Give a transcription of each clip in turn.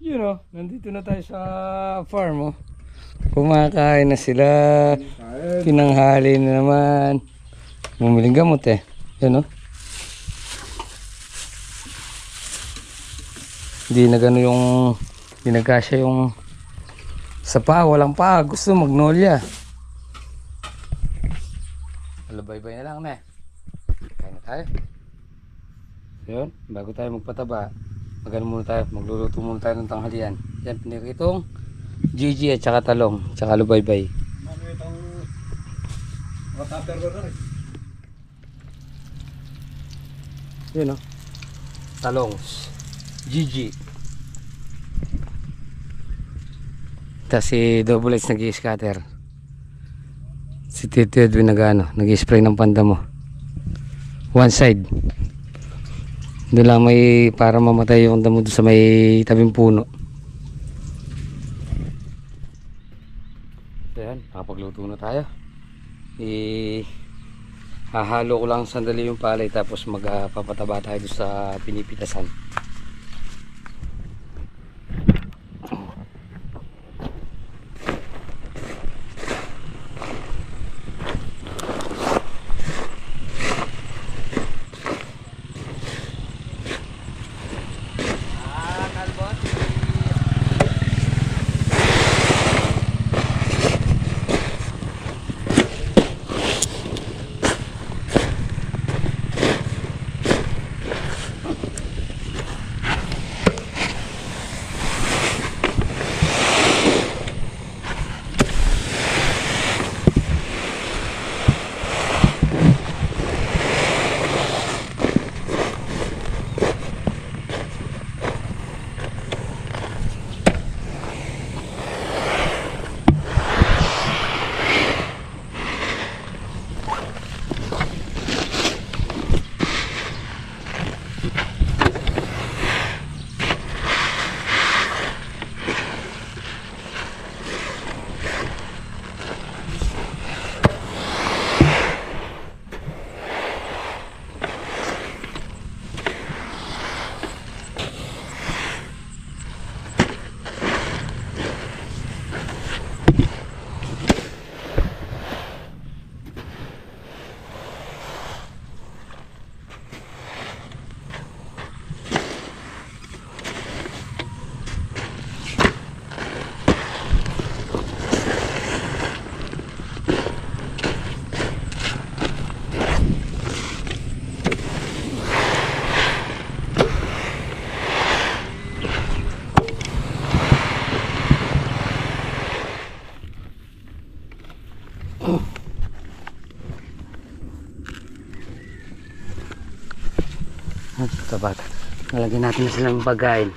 Yun o, nandito na tayo sa farm oh. Kumakain na sila. Tinanghali na naman. Bumiling gamot eh. Yun o. Hindi na gano'n yung, hindi nagkasya yung sa paa, walang paa. Gusto magnolia. Alabaybay na lang na eh. Kain na tayo. Yun, bago tayo magpataba, magano muna tayo, magluluto muna tayo ng tanghalian. Yan, pinakitong Gigi at saka talong, saka lubaybay. Ano itong tupperware na rin? Yun o, talong, Gigi. Tapos si Double H nag-i-scatter. Si Tito Edwin nag-i-spray ng panda mo. One side. Doon lang may para mamatay yung damo doon sa may tabing puno. So yan, nakapagluto na tayo. Hahalo ko lang sandali yung palay tapos magpapataba tayo doon sa pinipitasan. Tabat. Nalagyan natin na silang pagkain.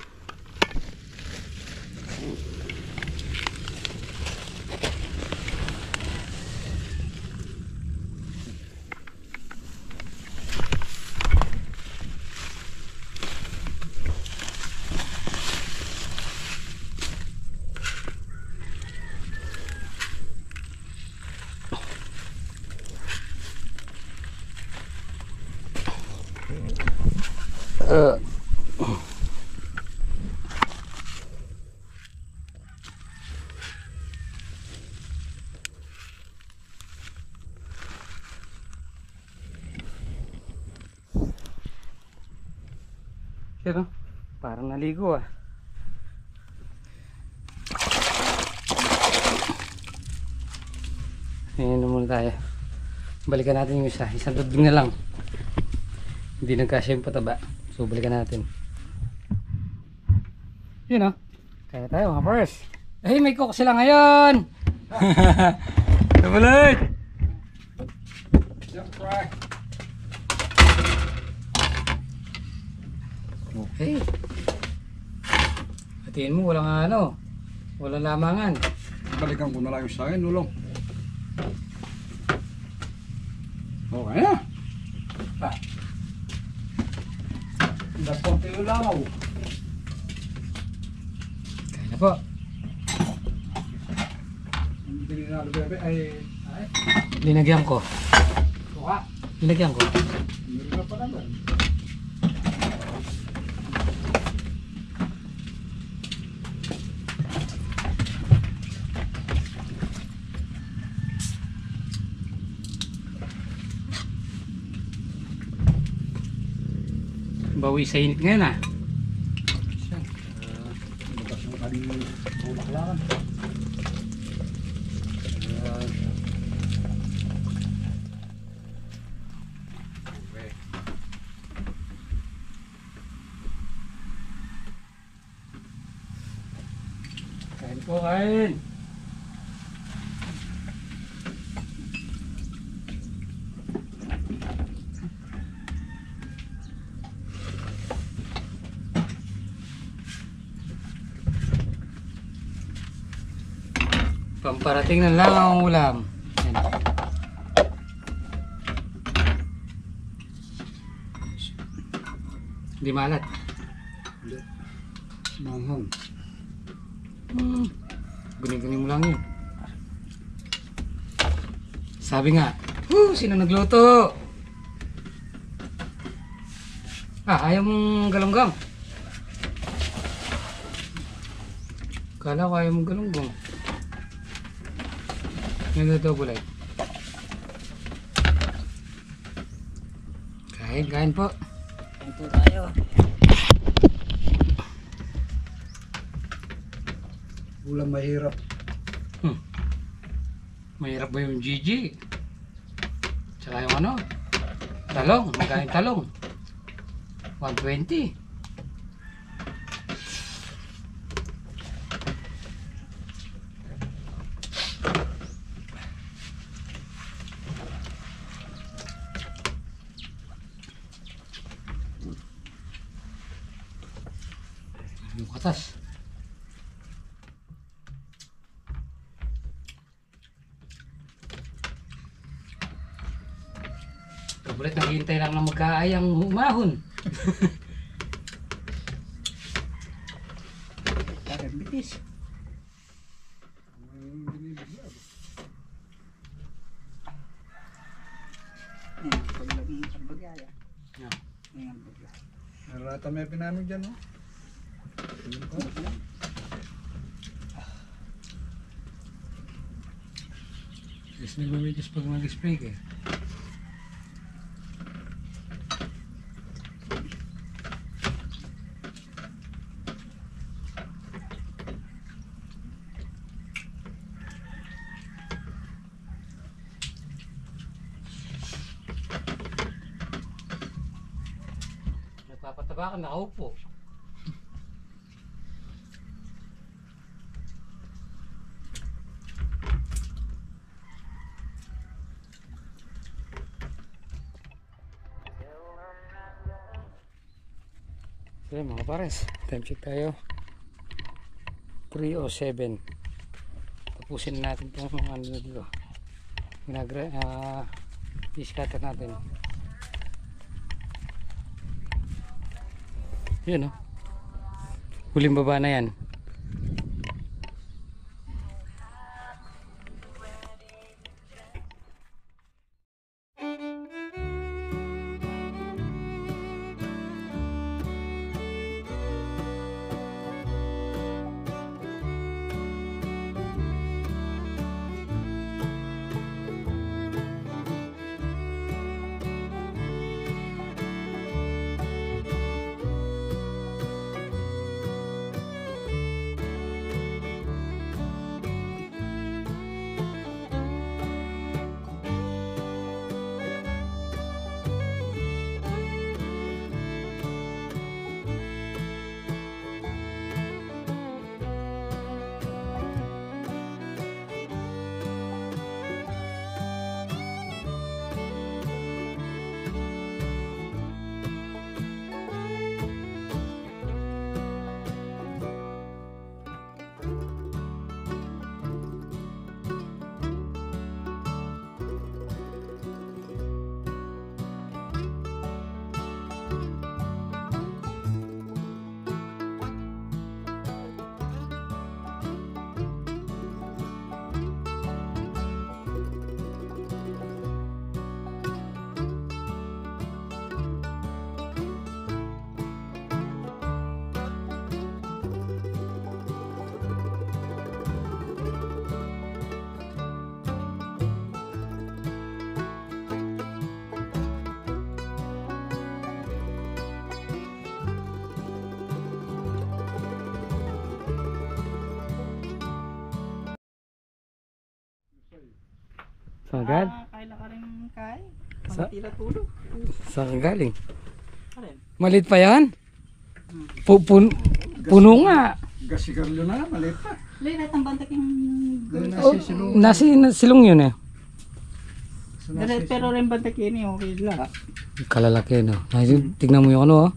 Pero parang naligo ah. Ayan muna tayo. Balikan natin yung isa. Isang tudbing na lang. Hindi nagkasya yung pataba. So balikan natin. Yun oh. Kaya tayo mga pars. Ay may cook sila ngayon. Nabulit. Okay. Hatiin mo walang ano. Walang lamangan. Balikan ko na lang yung sa akin, Lulong. Okay na. Dapat yung langaw. Kaya na po. Hindi na bebe ay Linagyan ko. Kuha. Linagyan ko. Meron na pa naman. Bawi sa init ngayon ah. Labas yung kaling bulaklakan. Ayan. Okay. Kain po, kain. Pamparating na lang ang ulam. Yan. Hindi malat. Hindi. Manghang. Guning-guning mo lang yun. Sabi nga, sino nagluto? Ayaw mong galunggong. Kala ko ayaw mong galunggong. Nagdodouble light. Kain po. Kain po tayo. Ulam mahirap. Mahirap ba yung GG? Tsaka yung ano? Talong. Magkain talong. 120. Yung katas. Kabulit, naghihintay lang na magkaayang humahon. Parang bitis. Paglaging ang bagaya. Yeah. Ngayon bagaya. Narata may pinamig dyan, no? Yes, nagmamigas pag mag-spray ka. Nagpapataba ka, nakaupo. Okay mga pares, time check tayo 3:07. Tapusin natin itong ano dito, i-scatter natin. Yun, huling baba na yan. Saan gal? Kailan ka rin kay? Sa- Tira tulog. Saan ka galing? Karen. Maliit pa yan? Puno nga. Gasigarlo na, maliit pa. Lilat ang bantak yung Doon Oh, nasi silong. silong yun eh. Pero rin bantak yun eh, okay lang. Kalalaki no. Tignan mo yung ano oh.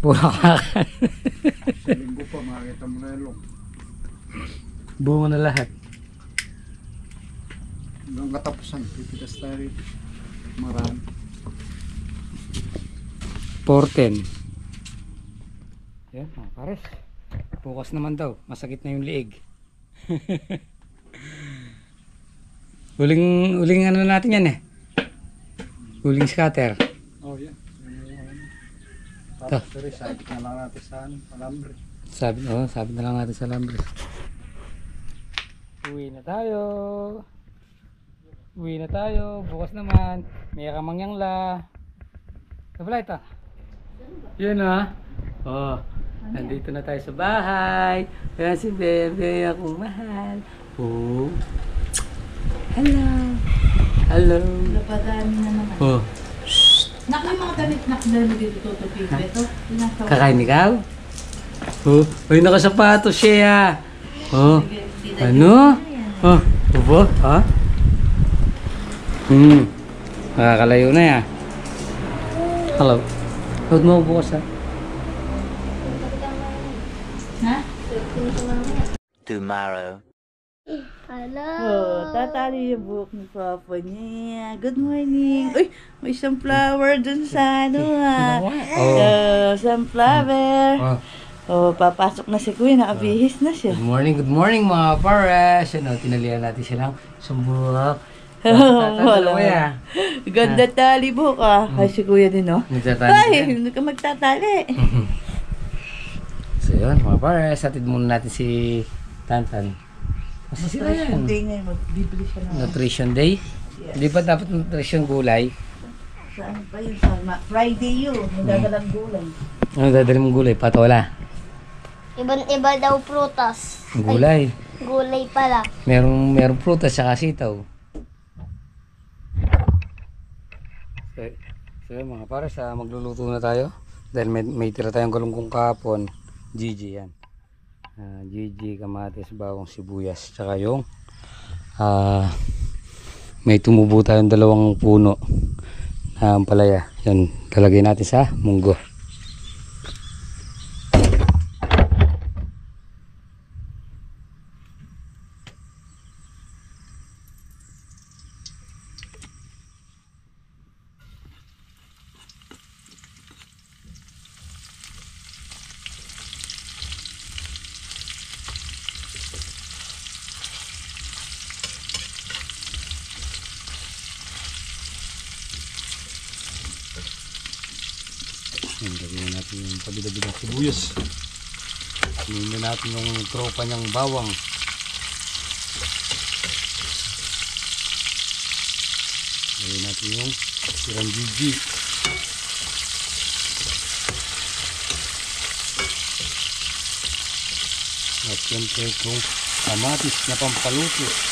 Pura kakan. Sa linggo pa, makakita mo na yung Bunga na lahat. hanggang katapusan. Pipitas tayo rito. Marami. 410. Yan, mga pares. Bukas naman daw. Masakit na yung liig. Huling ano natin yan eh. Huling scatter. Oh, yan. Tapos rin, sabit na lang natin sa palambre. Sabi na lang natin sa lambre. Uwi na tayo. Bukas naman. May kamangyang la. Sabala ito. Yun ah. Oh. Nandito na tayo sa bahay. Kaya si Bebe, akong mahal. Oh. Hello. Napadami na naman. Oh. Naku, yung mga damit na dami dito tutupin ko. Ito, Kakain ikaw? Oh. Uy, nakasapatos siya. Oh. Ano? Oh. Ubo? Ha? Nakakalayo na ya. Hello. Huwag mo bukas ha. Ha? Tomorrow. Oh, tatali yung buhok ni Papa niya. Good morning. Uy, may sunflower dun sa ano ha. Oh. Sunflower. Oh. Oh, papasok na si Kuya. Nakabihis na siya. Good morning mga pares. Ano, tinalihan natin silang sumbuhok. Wala. ya. Ganda tali buhok ah. Ay, si Kuya din oh. Nagtatali Ay, din. hindi ka magtatali. So yun mga pares, atid muna natin si Tantan. Kasi sila yan. Hindi ngayon, magbibili siya ng Nutrition Day. Hindi ba dapat nutrition gulay? saan pa yun? Sa Friday yun. Magdadalang gulay. Ano dadali mong gulay? Patola. Iba daw prutas. Gulay. Gulay pala. Merong prutas sa sitaw. So yun mga pares, magluluto na tayo. Dahil may tira tayong galunggong kahapon. Gigi yan. Gigi, kamatis, bawang, sibuyas. Tsaka yung may tumubo tayong 2 puno na ampalaya. Yan, lalagay natin sa munggo. Lagyan natin yung pabidabilang sibuyas. Lagyan natin yung tropa niyang bawang. Lagyan natin yung tirang gigi. At siyempre itong kamatis na pampaluto.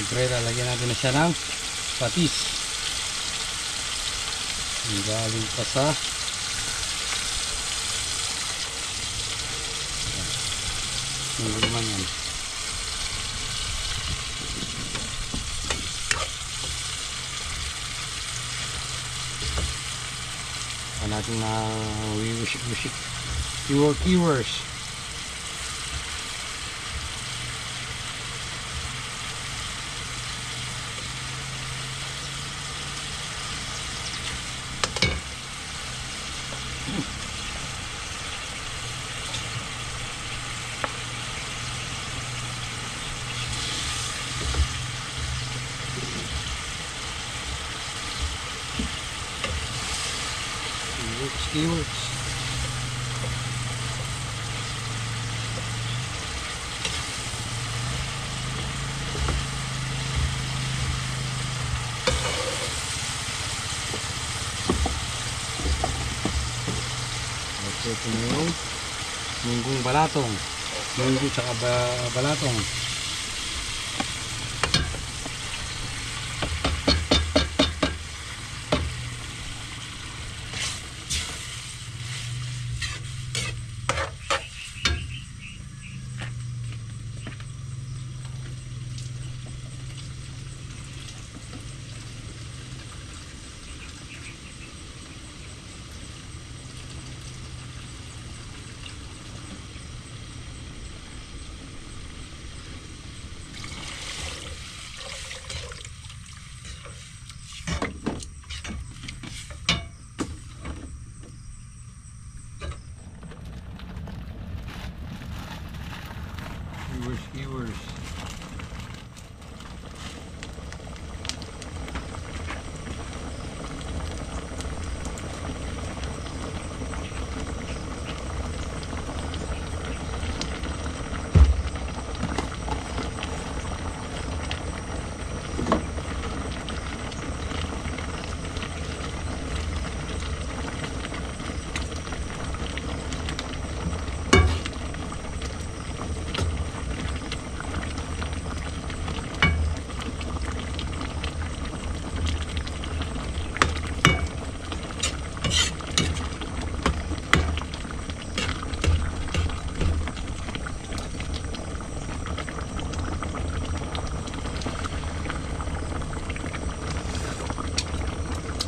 Siyempre, lalagyan natin na siya ng patis. Ang galing pa sa ang laman yan. Saan natin na wiwishik-wishik kiwers. Keywords. Ito na yung munggong balatong. Munggo tsaka balatong. Viewers.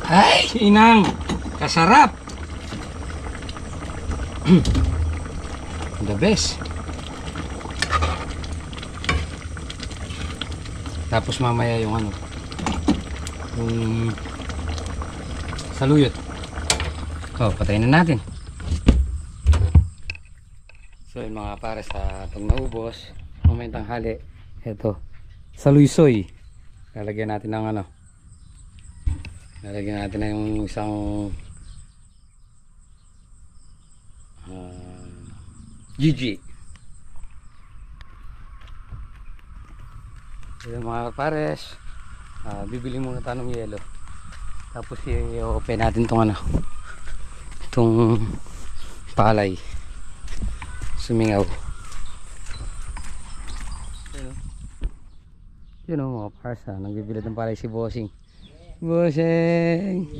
Ay, inang, kasarap. The best. Tapos mamaya yung ano, yung saluyot. Oh, patayin na natin. So yun mga para sa pag naubos, mamaya tanghali, eto, saluysoy. Lalagyan natin ng ano, lalagyan natin na yung isang GG. Ayan mga pares, bibili muna tayo ng yelo. Tapos i-open natin tong ano, itong palay. Sumingaw. Yun o mga pares, nagbibilad ng palay si Bossing. Bossing!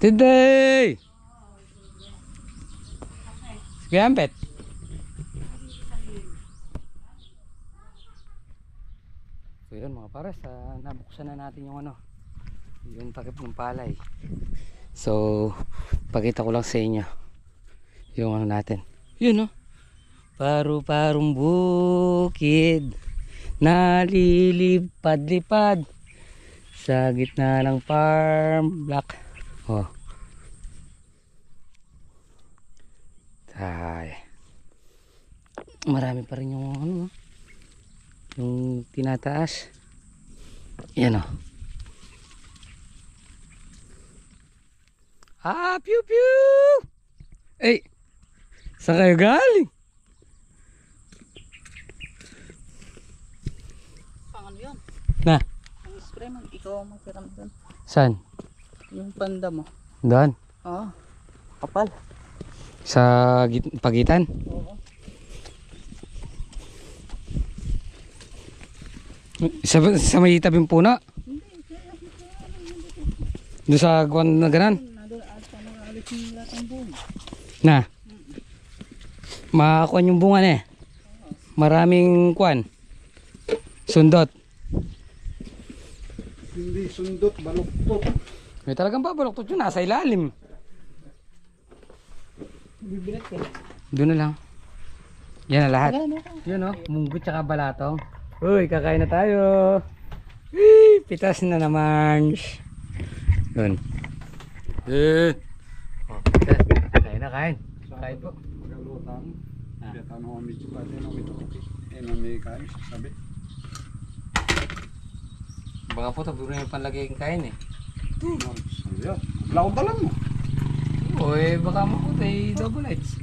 Today! Gampet. So yun mga pares, nabuksan na natin yung ano, yung takip ng palay. So pakita ko lang sa inyo yung ano natin. Yun no, paru-parong bukid nalilipad-lipad sa gitna ng farm block. Oh. Ay. Marami pa rin yung ano, yung tinataas. Yan oh. Pew pew. Eh, saan kayo galing? Pang ano yun? Na? Ang spray man, ikaw ang magkiram doon. Saan? Yung panda mo. Doon? Oo. Kapal. Sa pagitan? Oo. Sa may tabing puno? Doon sa guwan na ganan? Nandun ata nag-aalis yung lahat ng buong. Na? Makakuan yung bunga na eh. Maraming kuan. Sundot. Hindi sundot, baluktot. May talagang babaloktot yun. Nasa ilalim. Bibilat eh. Doon na lang. Yan na lahat. Ano? Yun o, munggo tsaka balatong. Uy, kakain na tayo. Wee, pitas na naman. Yun. Yun. Oh, pitas. Kain na, kain. Kain po. Magalutan. Biatan ho kami pati ng ito. May kain sabi. Baka po, tabi na yung panlagay yung kain eh. Ayan. Wala akong dalang mo. Uy, baka makutay double lights.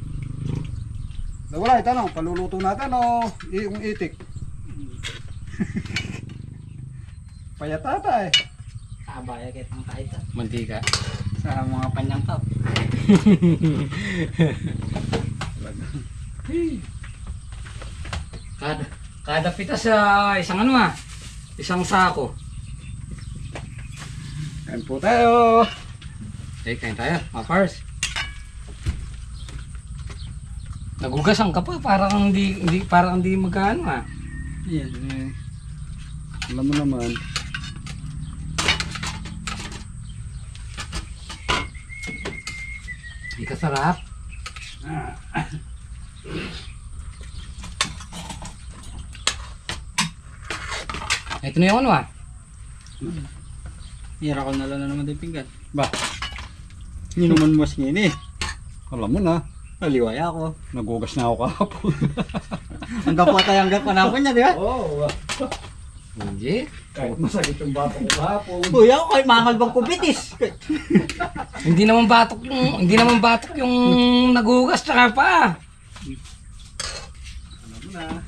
Wala, itanong, paluluto natin o yung itik. Payatata eh. Abaya kahit ang kahit ah. Mantika. Sa mga panyangkap. Kada pitas sa isang ano isang sako. Kain po tayo. Kain tayo, mga pars. Nagugasan ka pa, parang hindi magkano Yan. Alam mo naman. Hindi ka sarap. Ito na yung ano Hira ko na lang na naman din pinggan. Ba, Hindi naman mas ngini. alam mo na. Naliwaya ako. Nagugas na ako kahapon. Hanggang panahon niya, di ba? Oo. Hindi. Kahit masakit yung bato ko kahapon. Uy, ako kay mangal bang kubitis. Hindi naman batok yung nagugas tsaka pa. Alam mo na.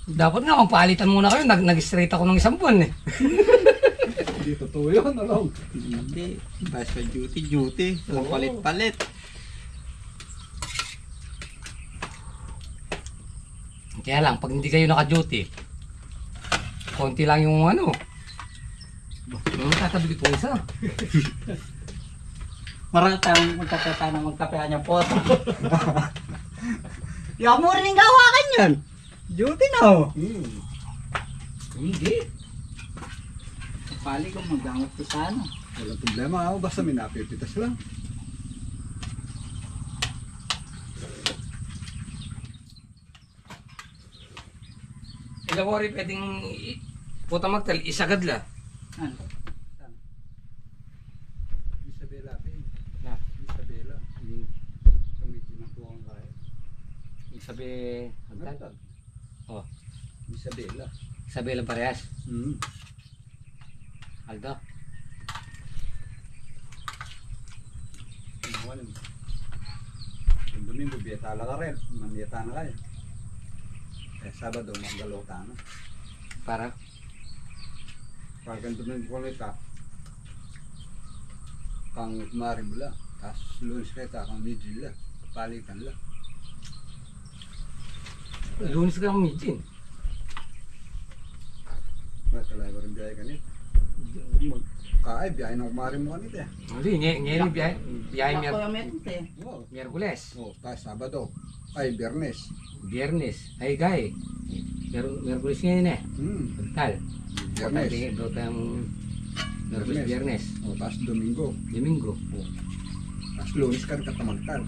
Dapat nga magpalitan muna kayo, nag-straight ako ng isang buwan eh. Hindi totoo yun, alam. Hindi. Basta duty. Palit-palit. Kaya lang, pag hindi kayo naka-duty, konti lang yung ano. Yung tatabi ko isa. Marami tayong magkakita ng magkapehan niya po. Yung mo rin gawa kanyan. Duty na oh. Hindi. Pali ko magdangot ko sa ano. Walang problema ako, basta may napipitas lang. Ilawari pwedeng puta magtal, isagad la. Ano? Isabela, pin. Na. Isabela. Kamitin na po ang kaya. Sabi, magtal. Oh, Isabela. sabi lang parehas. Aldo. Yung Domingo, biyatala ka rin. Mamiyata na kayo. Sabado, maggalota na. Para. Pag ang Domingo ko ka, kang kumari mo lang. Tapos lunes kita, kang midil lang. Palitan lang. Lunes ka ng midin. Ba't talaga rin biyahe kanit? Kaay, biyahe ng kumari mo kanit eh. Hindi, ngayon biyahe Oo. Miyerkules, Oh, tapos Sabado. Ay, Biyernes. Biyernes, ay gay. Miyerkules ngayon eh. Tal. Biyernes. Bro tayong Miyerkules, Biyernes, Oh, tapos Domingo. Domingo, Tapos lunes ka rin katamagtal.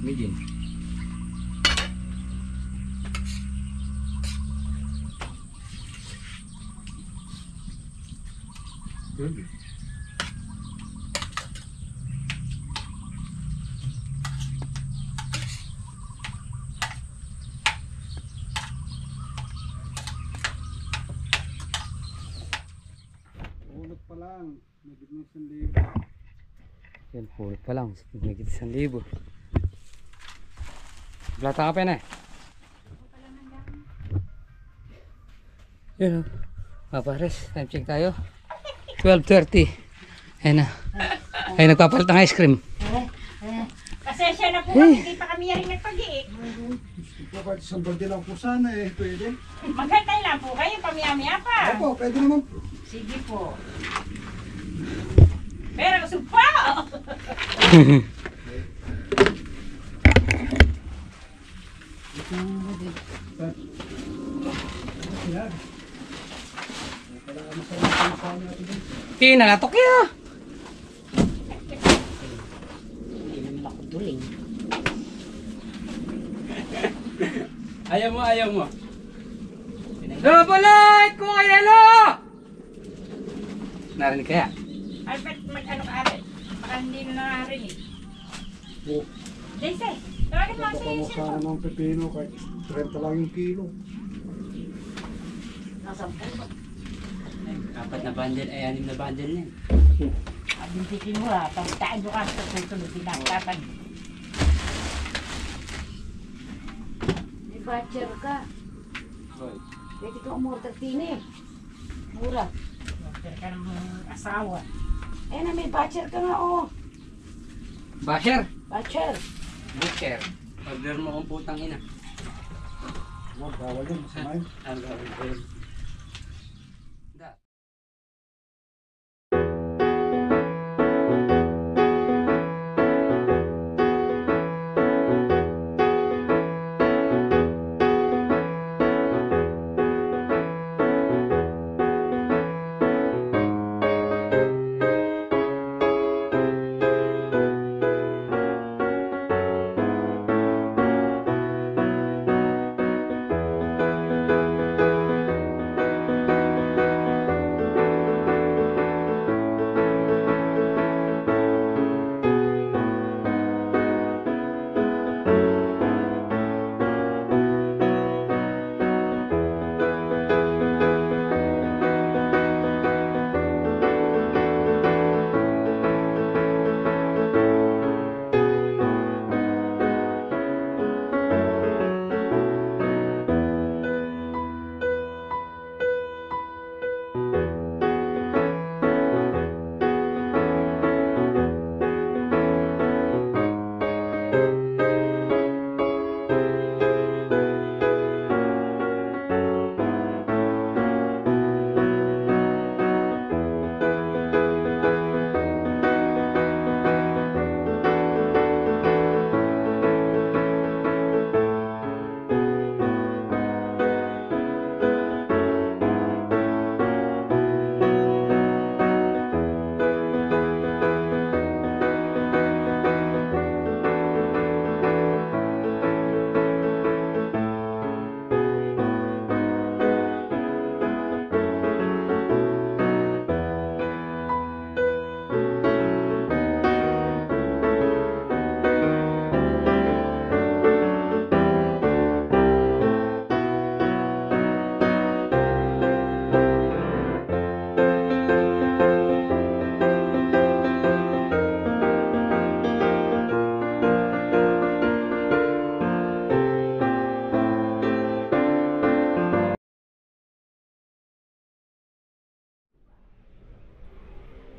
midin. Ulot pa lang. Nagit ng 1,000. Yan, hulog pa lang. Nagigit 1,000. Blata ka pa na eh. Yun o. Mga pares, time check tayo. 12:30. Ayan na. Ay, nagpapalit ng ice cream. Pasensya na po kami, hindi pa kami rin nagpag-i. Kapag isang balde lang po sana eh. Pwede. Maghantay lang po kayo, pamiyamiya pa. Opo, pwede naman po. Sige po. Pero gusto pa! Kinalatok ya. Ayaw mo. Double light kung ay hello! Narinig kaya? Albert, mag-ano ka rin? Baka hindi na nakarinig. Oh, Jayce, tawagin mo baka si mo sana ng pepino kahit 30 lang yung kilo. Apat na bundle, ay 6 na bundle niyan. Abintikin mo ha, pag tayo bukas sa susunod pinagtatag. May batcher ka. Pwede ka umorder tini. Mura. Pero ka ng asawa. Ayan na, may batcher ka nga oh. Basher. Butcher. Butcher. Order mo kung putang ina. Huwag, bawal yun. Masama yun. Ang gawin ko yun. Da.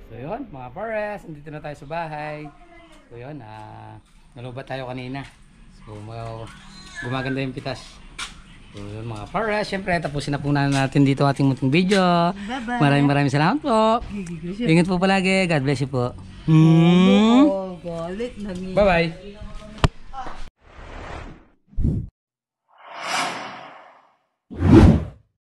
So yun, mga pares, nandito na tayo sa bahay. So yun, nalubat tayo kanina. So gumaganda yung pitas. So yun mga pares, syempre tapusin na po natin dito ating munting video. Bye-bye. Maraming salamat po. Ingat po palagi, God bless you po. Oh, galit. Bye bye.